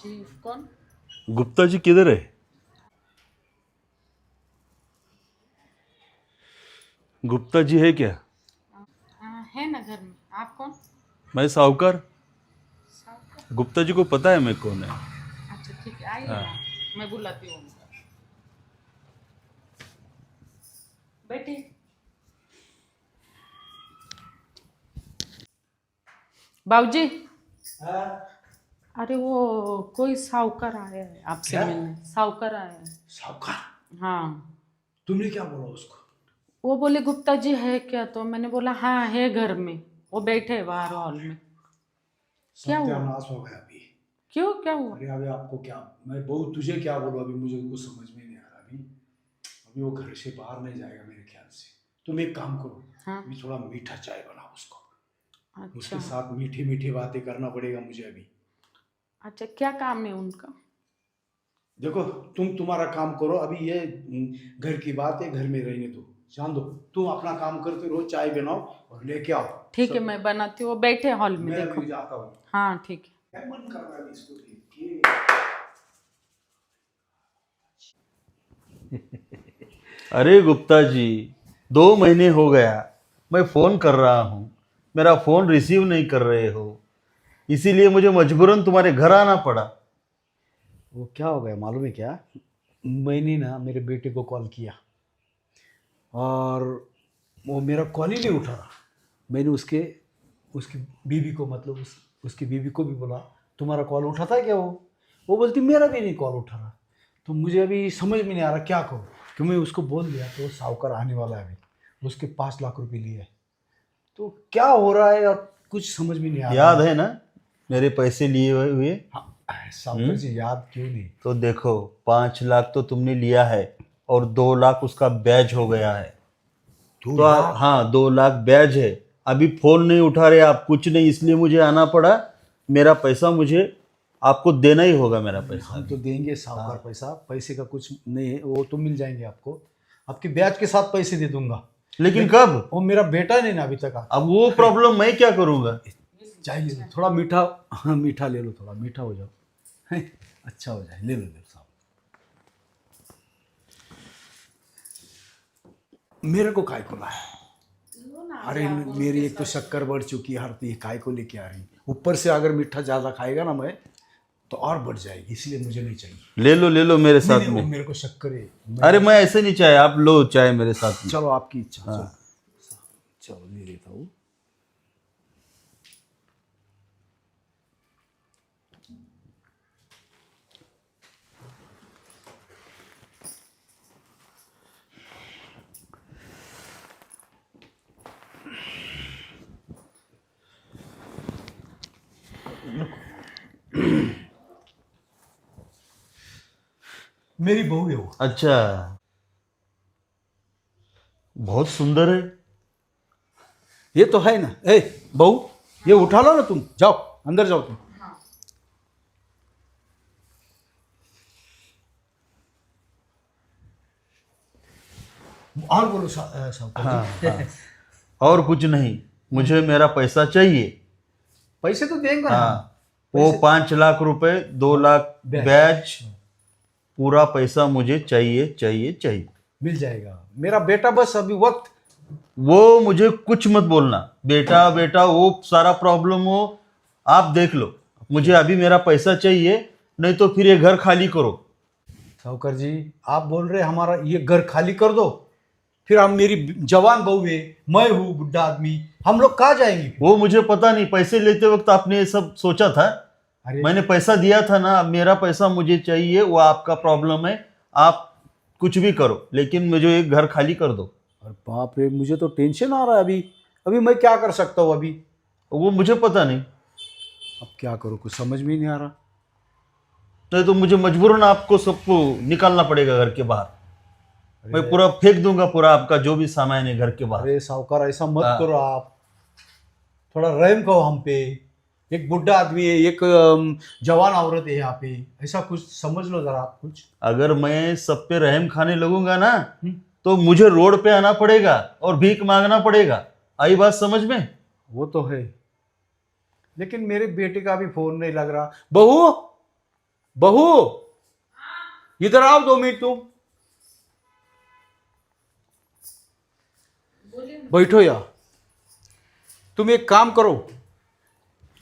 जी कौन? गुप्ता जी किधर है? गुप्ता जी है क्या? है ना घर में। आप कौन? मैं साहूकार। साहूकार। गुप्ता जी को पता है मैं कौन है। अच्छा ठीक है, आइए हाँ। ना, मैं बुलाती हूँ उनको। बैठिए। बाबूजी, अरे वो कोई साहूकार आया है आपसे क्या? मिलने। साहूकार आया है। साहूकार? हाँ, तुमने क्या बोला उसको? वो बोले गुप्ता जी है क्या, तो मैंने बोला हाँ है घर में, वो बैठे हैं बाहर हॉल में। क्या हुआ? सत्यानाश हो गया अभी। क्यों, क्या हुआ? अरे अभी आपको क्या, मैं बहुत तुझे क्या बोलूं, अभी मुझे कुछ समझ में नहीं आ रहा अभी। अभी वो घर से बाहर नहीं जाएगा मेरे ख्याल से। तुम एक काम करो, हाँ। अभी थोड़ा मीठा चाय बनाओ उसको, उसके अच्छा साथ मीठी मीठी बातें करना पड़ेगा मुझे अभी। अच्छा, क्या काम है उनका? देखो, तुम्हारा काम करो अभी, ये घर की बात है, घर में रहने दो, जान दो। तुम अपना काम करते रहो, चाय बनाओ और लेके आओ। ठीक है, सब मैं बनाती हूँ, वो बैठे हॉल में, मैं देखो। अभी जाता हूँ। हाँ ठीक है। क्या मन कर रहा है इसको देख के? अरे गुप्ता जी, 2 महीने हो गया मैं फ़ोन कर रहा हूँ, मेरा फ़ोन रिसीव नहीं कर रहे हो, इसीलिए मुझे मजबूरन तुम्हारे घर आना पड़ा। वो क्या हो गया मालूम है क्या? मैंने ना मेरे बेटे को कॉल किया और वो मेरा कॉल ही नहीं उठा रहा। मैंने उसके उसकी बीवी को, मतलब उसकी बीवी को भी बोला तुम्हारा कॉल उठाता है क्या? वो बोलती मेरा भी नहीं कॉल उठा रहा। तो मुझे अभी समझ में नहीं आ रहा क्या करूँ। क्यों, मैं उसको बोल दिया तो साहूकार आने वाला है अभी, उसके 5 लाख रुपए लिए है। तो क्या हो रहा है और कुछ समझ में नहीं आ रहा याद है ना मेरे पैसे लिए हुए? हाँ, साहूकार जी याद क्यों नहीं? तो देखो, 5 लाख तो तुमने लिया है और 2 लाख उसका ब्याज हो गया है। दो तो लाख हाँ, 2 लाख ब्याज है। अभी फोन नहीं उठा रहे आप, कुछ नहीं, इसलिए मुझे आना पड़ा। मेरा पैसा मुझे आपको देना ही होगा, मेरा पैसा हम अभी। तो देंगे साहूकार पैसा, पैसे का कुछ नहीं है, वो तो मिल जाएंगे आपको। आपके ब्याज के साथ पैसे दे दूंगा। लेकिन कब? वो मेरा बेटा नहीं ना अभी तक अब वो प्रॉब्लम मैं क्या करूँगा? चाय ले लो थोड़ा मीठा, हाँ मीठा ले लो, थोड़ा मीठा हो जाओ। अच्छा हो जाए, ले लो साहब। मेरे को काय को लाया? अरे मेरी एक तो शक्कर बढ़ चुकी है, हर तो ये काय को लेके आ रही। ऊपर से अगर मीठा ज़्यादा खाएगा ना मैं, तो और बढ़ जाएगी, इसलिए मुझे नहीं चाहिए। ले लो मेरे नहीं, साथ नहीं, वो में। मेरे को शक्कर है। अरे मैं ऐसे नहीं चाहे, आप लो चाय मेरे साथ में। चलो आपकी इच्छा। हाँ। चलो ले लेता हूँ। मेरी बहू है वो। अच्छा, बहुत सुंदर है। ये तो है ना। ए बहू, ये उठा लो ना, तुम जाओ अंदर जाओ तुम। और बोलो साहूकार हाँ जी। हाँ, और कुछ नहीं, मुझे मेरा पैसा चाहिए। पैसे तो देंगे ना। हाँ, वो 5 लाख रुपए, 2 लाख ब्याज। ब्याज, पूरा पैसा मुझे चाहिए चाहिए चाहिए। मिल जाएगा मेरा बेटा, बस अभी वक्त। वो मुझे कुछ मत बोलना, बेटा बेटा वो सारा प्रॉब्लम हो आप देख लो, मुझे अभी मेरा पैसा चाहिए, नहीं तो फिर ये घर खाली करो। साहूकार जी आप बोल रहे हमारा ये घर खाली कर दो, फिर हम, मेरी जवान बहू है, मैं हूँ बुढ़ा आदमी, हम लोग कहाँ जाएंगे फिर? वो मुझे पता नहीं, पैसे लेते वक्त आपने ये सब सोचा था? अरे मैंने पैसा दिया था ना, अब मेरा पैसा मुझे चाहिए, वो आपका प्रॉब्लम है, आप कुछ भी करो, लेकिन मुझे एक घर खाली कर दो। और बाप रे, मुझे तो टेंशन आ रहा है अभी। अभी मैं क्या कर सकता हूँ अभी? वो मुझे पता नहीं, अब क्या करूँ, कुछ समझ में ही नहीं आ रहा। नहीं तो मुझे मजबूरन आपको सबको निकालना पड़ेगा घर के बाहर। मैं पूरा फेंक दूंगा, पूरा आपका जो भी सामान है घर के बाहर। अरे साहूकार ऐसा मत हाँ। करो आप, थोड़ा रहम करो हम पे। एक बुढ़ा आदमी है, एक जवान औरत है यहाँ पे, ऐसा कुछ समझ लो जरा आप कुछ। अगर मैं सब पे रहम खाने लगूंगा ना, तो मुझे रोड पे आना पड़ेगा और भीख मांगना पड़ेगा। आई बात समझ में? वो तो है, लेकिन मेरे बेटे का भी फोन नहीं लग रहा। बहू, बहू, इधर आओ 2 मिनट तुम। बैठो यार। तुम एक काम करो,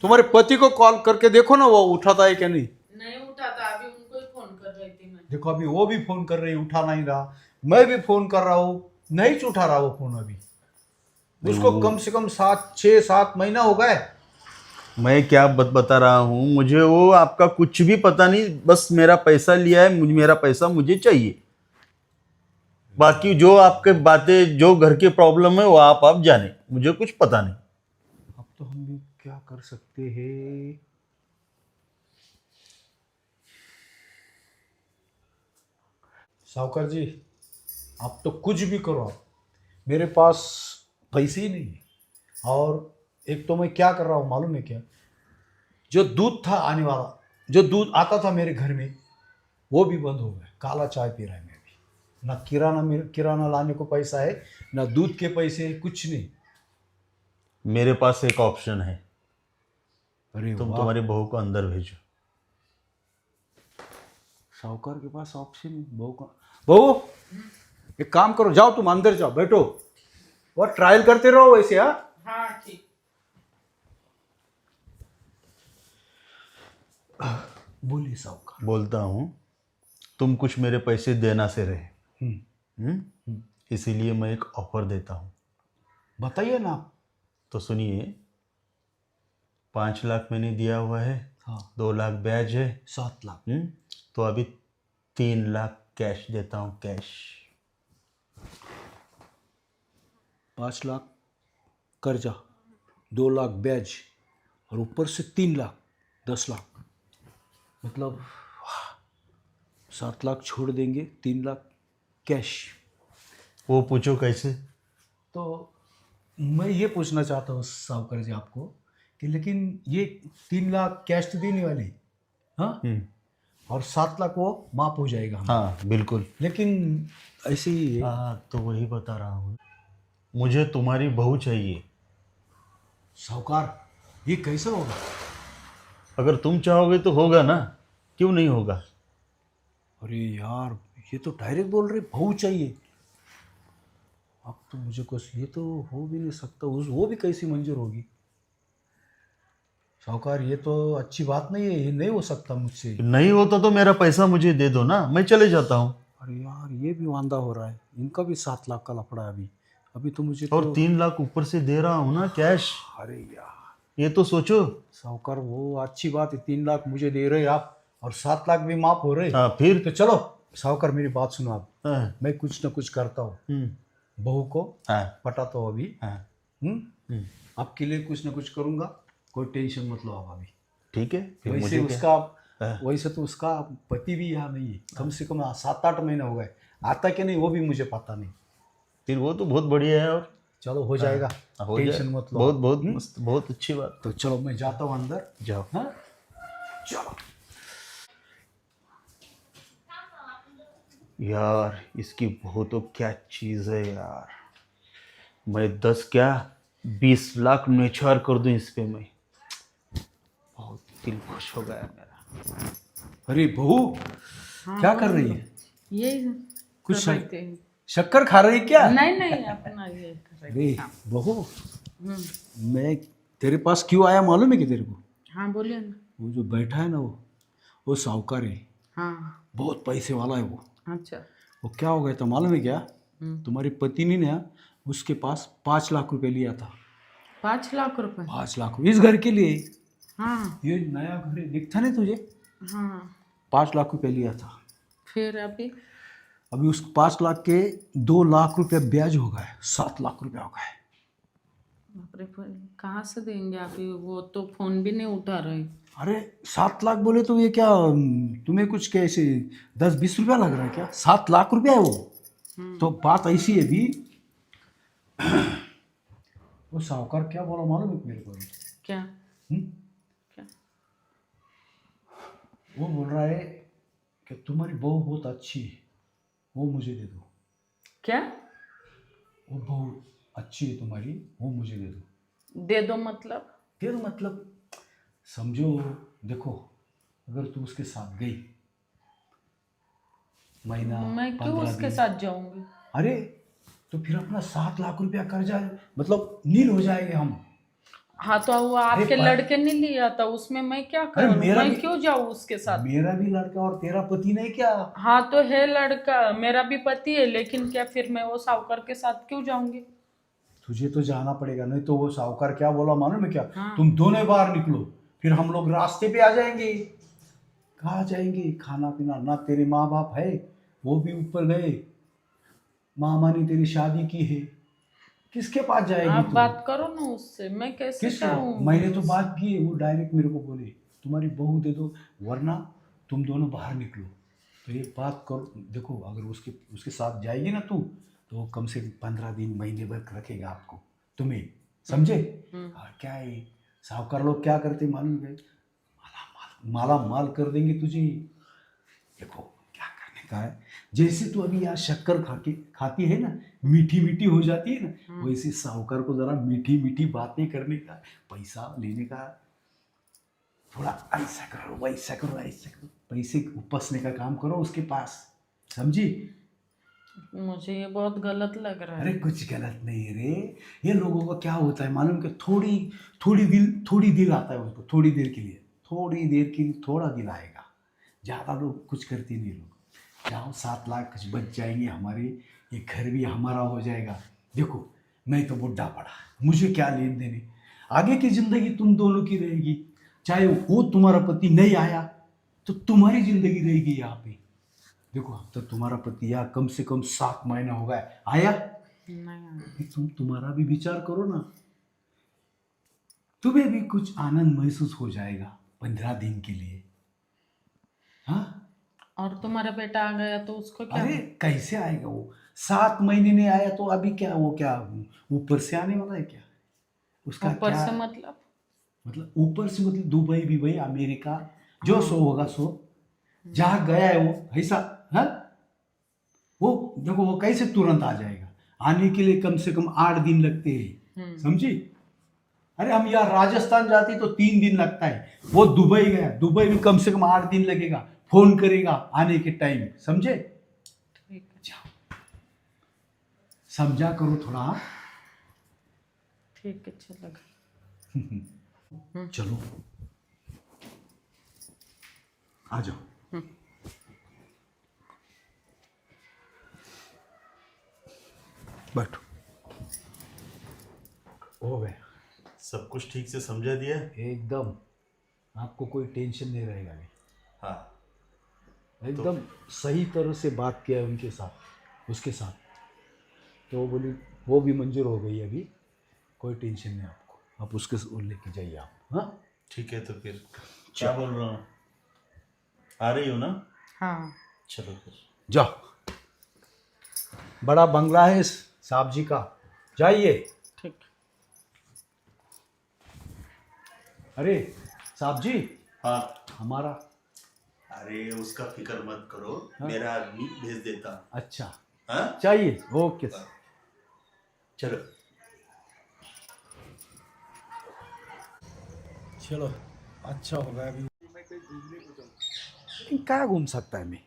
तुम्हारे पति को कॉल करके देखो ना, वो उठाता है क्या नहीं। नहीं उठाता, अभी उनको ही फोन कर रही थी मैं। देखो अभी वो भी फोन कर रही, उठा नहीं रहा। मैं भी फोन कर रहा हूँ, नहीं उठा रहा वो फोन अभी। उसको कम से कम 6-7 महीना हो गए। मैं क्या बता रहा हूँ, मुझे वो आपका कुछ भी पता नहीं, बस मेरा पैसा लिया है, मेरा पैसा मुझे चाहिए। बाकी जो आपके बातें, जो घर की प्रॉब्लम है वो आप जाने, मुझे कुछ पता नहीं। अब तो हम भी क्या कर सकते हैं। साहूकार जी, आप तो कुछ भी करो, आप मेरे पास पैसे ही नहीं है। और एक तो मैं क्या कर रहा हूँ मालूम है क्या, जो दूध था आने वाला, जो दूध आता था मेरे घर में, वो भी बंद हो गया। काला चाय पी रहा है मैं भी। ना किराना लाने को पैसा है, ना दूध के पैसे है, कुछ नहीं। मेरे पास एक ऑप्शन है, अरे तुम वाह, तुम्हारी बहू को अंदर भेजो। साहूकार के पास ऑप्शन। बहू का, बहू एक काम करो, जाओ तुम अंदर जाओ, बैठो और ट्रायल करते रहो वैसे। हाँ ठीक। बोलिए साहूकार। बोलता हूँ, तुम कुछ मेरे पैसे देना से रहे, हम्म, इसीलिए मैं एक ऑफर देता हूँ। बताइए ना। तो सुनिए, 5 लाख मैंने दिया हुआ है, हाँ, 2 लाख ब्याज है, 7 लाख। तो अभी 3 लाख कैश देता हूँ, कैश। 5 लाख कर्जा, 2 लाख ब्याज, और ऊपर से 3 लाख, 10 लाख। मतलब 7 लाख छोड़ देंगे, 3 लाख कैश। वो पूछो कैसे। तो मैं ये पूछना चाहता हूँ साहूकार जी आपको कि लेकिन ये 3 लाख कैश तो देने वाली, हाँ, और 7 लाख वो माफ हो जाएगा हमें। हाँ बिल्कुल। लेकिन ऐसे ही है। हाँ तो वही बता रहा हूँ, मुझे तुम्हारी बहू चाहिए। साहूकार ये कैसा होगा। अगर तुम चाहोगे तो होगा ना, क्यों नहीं होगा। अरे यार, ये तो डायरेक्ट बोल रहे बहू चाहिए। अब तो मुझे कुछ, ये तो हो भी नहीं सकता। वो भी कैसी मंजूर होगी। साहूकार ये तो अच्छी बात नहीं है, ये नहीं हो सकता मुझसे। नहीं होता तो मेरा पैसा मुझे दे दो ना, मैं चले जाता हूँ। अरे यार, ये भी वांदा हो रहा है। इनका भी 7 लाख का लफड़ा है अभी। अभी तो मुझे और तो 3 लाख ऊपर से दे रहा हूँ ना कैश, अरे यार ये तो सोचो। साहूकार, वो अच्छी बात है, 3 लाख मुझे दे रहे आप और 7 लाख भी माफ हो रहे। हाँ फिर। तो चलो साहूकार, मेरी बात सुनो आप। हाँ, मैं कुछ ना कुछ करता हूँ, बहू को हाँ, पटाता हूँ अभी। हाँ, आपके लिए कुछ ना कुछ करूँगा, कोई टेंशन मत लो आप अभी। ठीक है फिर वैसे मुझे क्या। उसका, हाँ। वैसे तो उसका पति भी यहाँ नहीं है, कम से कम 7-8 महीने हो गए। आता कि नहीं वो भी मुझे पता नहीं। फिर वो तो बहुत बढ़िया है, और चलो हो जाएगा, हो जाए। टेंशन मत लो बहुत आप। बहुत मस्त, बहुत अच्छी बात। तो चलो मैं जाता हूँ अंदर। जाओ। हाँ चलो। यार इसकी बहू तो क्या चीज़ है यार, मैं 10 क्या 20 लाख नेचार कर दूं इस पे, मैं बहुत दिल खुश हो गया मेरा। अरे बहू, क्या कर रही है। ये कुछ कर रहे थे। शक्कर खा रही है क्या। नहीं नहीं, अपना ये कर रहे थे। अरे बहू, हम्म, मैं तेरे पास क्यों आया मालूम है कि तेरे को। हाँ बोलिए ना। वो जो बैठा है ना, वो साहूकार है, हाँ बहुत पैसे वाला है वो। अच्छा। वो क्या हो गया था मालूम है क्या, तुम्हारी पत्नी ने ना उसके पास 5 लाख रुपए लिया था। 5 लाख रुपए। 5 लाख इस घर के लिए। हाँ ये नया घर है, दिखता नहीं तुझे। हाँ। 5 लाख रुपए लिया था। फिर अभी अभी उस 5 लाख के 2 लाख रुपए ब्याज हो गए, 7 लाख रुपए हो गए। बाप रे, कहाँ से देंगे अभी, वो तो फोन भी नहीं उठा रहे। अरे 7 लाख बोले तो ये क्या, तुम्हें कुछ कैसे 10-20 रुपया लग रहा है क्या। 7 लाख रुपया है वो। तो बात ऐसी है भी। वो साहूकार क्या बोला मालूम है मेरे को। क्या हम्म? क्या। वो बोल रहा है कि तुम्हारी बहू बहुत अच्छी है, वो मुझे दे दो। क्या वो बहू अच्छी है तुम्हारी, वो मुझे दे दो। दे दो मतलब। दे दो मतलब समझो, देखो अगर तू उसके साथ गई महीना मैं क्यों 15 उसके दिन, साथ जाऊंगी? अरे तो फिर अपना 7 लाख रुपया कर्जा मतलब नील हो जाएंगे हम। हाँ तो वो आपके लड़के ने लिया था, उसमें मैं क्या अरे करूं? मेरा मैं भी क्यों जाऊं उसके साथ? मेरा भी लड़का और तेरा पति नहीं क्या? हाँ तो है लड़का, मेरा भी पति है, लेकिन क्या फिर मैं वो साहूकार के साथ क्यों जाऊंगी? तुझे तो जाना पड़ेगा, नहीं तो वो साहूकार क्या बोला मालूम है क्या? हाँ। तुम दोनों बाहर निकलो, फिर हम लोग रास्ते पे आ जाएंगे। कहाँ जाएंगे? खाना पीना ना, तेरे माँ बाप है वो भी ऊपर गए, मामा ने तेरी शादी की है, किसके पास जाएगी आप तू? बात करो ना उससे, मैं कैसे किसको? जाऊं? मैंने तो बात की है, वो डायरेक्ट मेरे को बोले तुम्हारी बहू दे दो वरना तुम दोनों बाहर निकलो। तो एक बात करो, देखो अगर उसके उसके साथ जाएगी ना तू, तो वो कम से कम 15 दिन महीने भर रखेगा आपको, तुम्हें, समझे? और क्या है साहूकार लोग क्या करते मालूम है? माला माल कर देंगे तुझे। देखो क्या करने का है, जैसे तू अभी यार शक्कर खाती है ना, मीठी मीठी हो जाती है ना, वैसे साहूकार को जरा मीठी मीठी बातें करने का, पैसा लेने का, थोड़ा ऐसा करो वैसा करो ऐसा करो, पैसे उपसने का काम करो उसके पास, समझी? मुझे ये बहुत गलत लग रहा है। अरे कुछ गलत नहीं है रे, ये लोगों का क्या होता है मालूम कि थोड़ी दिल आता है उनको, थोड़ी देर के लिए, थोड़ी देर के लिए थोड़ा दिल आएगा, ज़्यादा लोग कुछ करते नहीं। लोग जाओ 7 लाख कुछ बच जाएंगे हमारे, ये घर भी हमारा हो जाएगा। देखो मैं तो बुढ़ा पड़ा, मुझे क्या लेन देने, आगे की ज़िंदगी तुम दोनों की रहेगी, चाहे वो तुम्हारा पति नहीं आया तो तुम्हारी ज़िंदगी रहेगी यहाँ पे। देखो अब तो तुम्हारा पति यहाँ कम से कम 7 महीना हो गया, आया नहीं, तुम्हारा भी विचार करो ना, तुम्हें भी कुछ आनंद महसूस हो जाएगा 15 दिन के लिए। हाँ और तुम्हारा बेटा आ गया तो उसको क्या? अरे कैसे आएगा वो? 7 महीने नहीं आया तो अभी क्या, वो क्या ऊपर से आने वाला है क्या? उसका ऊपर क्या से मतलब ऊपर से मतलब दुबई भी भाई, अमेरिका, जो सो होगा सो, जहाँ गया है वो ऐसा। हाँ वो देखो वो कैसे तुरंत आ जाएगा, आने के लिए कम से कम 8 दिन लगते हैं, समझी? अरे हम यहाँ राजस्थान जाते तो 3 दिन लगता है, वो दुबई गया, दुबई में कम से कम 8 दिन लगेगा, फोन करेगा आने के टाइम, समझे? ठीक है। जाओ समझा करो थोड़ा। ठीक है चलेगा। चलो आ जाओ। बैठो, हो गया सब कुछ ठीक से समझा दिया? एकदम, आपको कोई टेंशन नहीं रहेगा अभी। हाँ एकदम सही तरह से बात किया है उनके साथ, उसके साथ, तो वो बोली वो भी मंजूर हो गई अभी, कोई टेंशन नहीं आपको, आप उसके लेके जाइए आप। हाँ ठीक है, तो फिर क्या बोल रहा हूँ, आ रही हो ना? हाँ चलो फिर जाओ, बड़ा बंगला है साहब जी का, जाइए। ठीक। अरे साहब जी, हाँ। हमारा, अरे उसका फिक्र मत करो, मेरा आदमी भेज देता। अच्छा हाँ चाहिए, ओके चलो। चलो अच्छा होगा, अभी मैं कहीं घूमने को जाऊँ, क्या घूम सकता है मैं,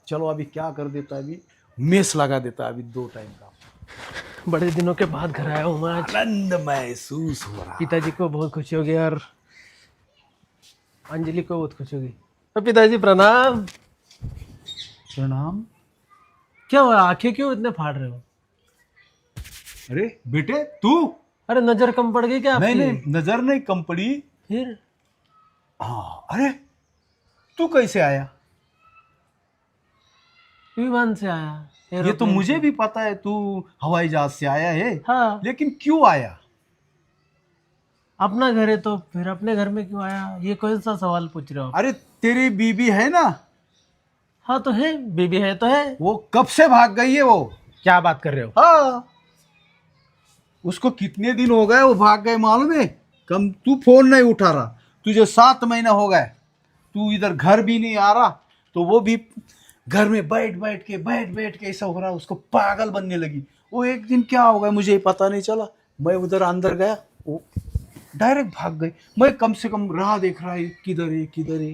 चलो अभी क्या कर देता है, अभी मेस लगा देता है, अभी 2 टाइम का। बड़े दिनों के बाद घर आया हूँ मैं आज। आनंद महसूस हो रहा। पिताजी को बहुत खुशी होगी और अंजलि को बहुत खुशी होगी। तो पिताजी प्रणाम। प्रणाम। क्या हुआ, आंखें क्यों इतने फाड़ रहे हो? अरे बेटे तू, अरे नजर कम पड़ गई क्या आपकी? नहीं नहीं नजर नहीं कम पड़ी। फिर? हाँ अरे तू कैसे आया? विमान से आया। ये तो एरोप्लेन मुझे से। भी पता है तू हवाई जहाज से आया है, हाँ, लेकिन क्यों आया? अपना घर है तो फिर अपने घर में क्यों आया, ये कौन सा सवाल पूछ रहे हो? अरे तेरी बीबी है ना, हाँ तो है, बीबी है तो है। वो कब से भाग गई है वो? क्या बात कर रहे हो? हाँ उसको कितने दिन हो गए वो भाग गए मालूम है? कम तू फोन नहीं उठा रहा, तुझे 7 महीना हो गए, तू इधर घर भी नहीं आ रहा, तो वो भी घर में बैठ बैठ के ऐसा हो रहा, उसको पागल बनने लगी। वो एक दिन क्या हो गया मुझे पता नहीं चला, मैं उधर अंदर गया, वो डायरेक्ट भाग गई। मैं कम से कम राह देख रहा है किधर है किधर है,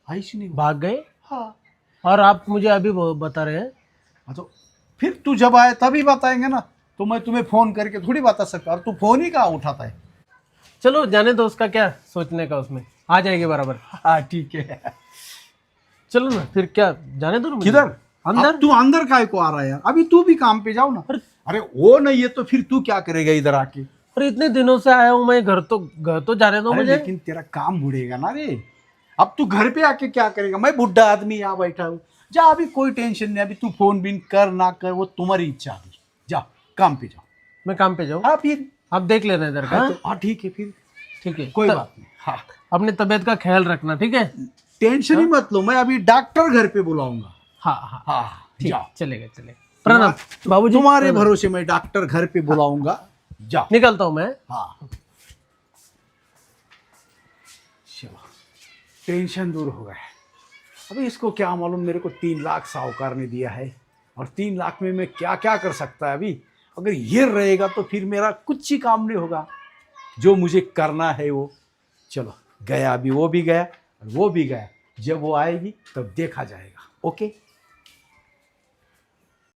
आयुष नहीं हुआ। भाग गए हाँ और आप मुझे अभी बता रहे हैं। हाँ, तो फिर तू जब आए तभी बताएंगे ना, तो मैं तुम्हें फोन करके थोड़ी बता सकता, और तू फोन ही कहाँ उठाता है। चलो जाने दो, उसका क्या सोचने का, उसमें आ जाएगी बराबर। हाँ ठीक है। चलो ना फिर, क्या जाने दो ना मुझे। किधर अंदर। अब तू अंदर काय को आ रहा है यार, अभी तू भी काम पे जाओ ना। अरे वो नहीं है तो फिर तू क्या करेगा इधर आके। और इतने दिनों से आया हूँ मैं, घर तो जाने दो अरे मुझे। लेकिन तेरा काम मुड़ेगा ना रे, अब तू घर पे आके क्या करेगा, मैं बुढ़ा आदमी यहाँ बैठा हूँ। जा अभी कोई टेंशन नहीं, अभी तू फोन बिन कर ना कर वो तुम्हारी इच्छा है, जा काम पे जाओ। मैं काम पे जाऊँ, हाँ फिर आप देख लेना इधर का। हाँ तो हाँ ठीक है फिर, ठीक है, कोई बात नहीं। हाँ अपनी तबीयत का ख्याल रखना, ठीक है। टेंशन ही मत लो, मैं अभी डॉक्टर घर पे बुलाऊंगा। हाँ हाँ हाँ ठीक, जाओ, चलेगा चलेगा। प्रणाम बाबूजी। तुम्हारे प्रणाम। भरोसे मैं डॉक्टर घर पे बुलाऊंगा, जाओ। निकलता हूँ मैं। हाँ चलो, टेंशन दूर हो गया। अभी इसको क्या मालूम, मेरे को 3 लाख साहूकार ने दिया है, और 3 लाख में मैं क्या क्या कर सकता है। अभी अगर ये रहेगा तो फिर मेरा कुछ ही काम नहीं होगा, जो मुझे करना है वो। चलो गया, अभी वो भी गया और वो भी गया, जब वो आएगी तब देखा जाएगा। ओके।